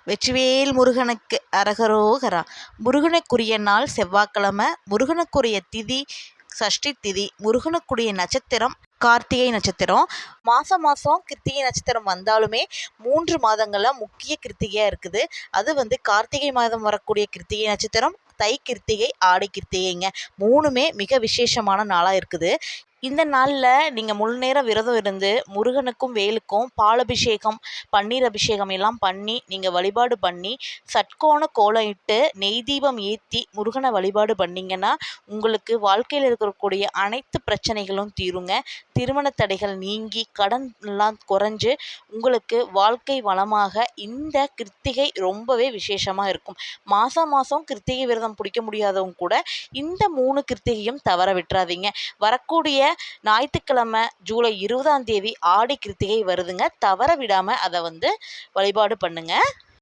வெற்றிவேல் முருகனுக்கு அரகரோகரா. முருகனுக்குரிய நாள் செவ்வாய்க்கிழமை. முருகனுக்குரிய திதி சஷ்டி திதி. முருகனுக்குரிய நட்சத்திரம் கார்த்திகை நட்சத்திரம். மாதம் கிருத்திகை நட்சத்திரம் வந்தாலுமே 3 மாதங்களில் முக்கிய கிருத்திகையாக இருக்குது. அது கார்த்திகை மாதம் வரக்கூடிய கிருத்திகை நட்சத்திரம், தை கிருத்திகை, ஆடி கிருத்திகைங்க. 3மே மிக விசேஷமான நாளாக இருக்குது. இந்த நாளில் நீங்கள் முழு நேரம் விரதம் இருந்து முருகனுக்கும் வேலுக்கும் பாலபிஷேகம், பன்னீர் அபிஷேகம் எல்லாம் பண்ணி நீங்கள் வழிபாடு பண்ணி சட்கோண கோலம் இட்டு நெய் தீபம் ஏற்றி முருகனை வழிபாடு பண்ணிங்கன்னா உங்களுக்கு வாழ்க்கையில் இருக்கக்கூடிய அனைத்து பிரச்சனைகளும் தீருங்க. திருமண தடைகள் நீங்கி கடன் எல்லாம் குறைஞ்சு உங்களுக்கு வாழ்க்கை வளமாக இந்த கிருத்திகை ரொம்பவே விசேஷமாக இருக்கும். மாதம் கிருத்திகை விரதம் பிடிக்க முடியாதவங்க கூட இந்த 3 கிருத்திகையும் தவற விட்டுறாதீங்க. வரக்கூடிய ஞாயிற்றுக்கிழமை ஜூலை 20ஆம் தேதி ஆடி கிருத்திகை வருதுங்க. தவற விடாமல் அதை வழிபாடு பண்ணுங்க.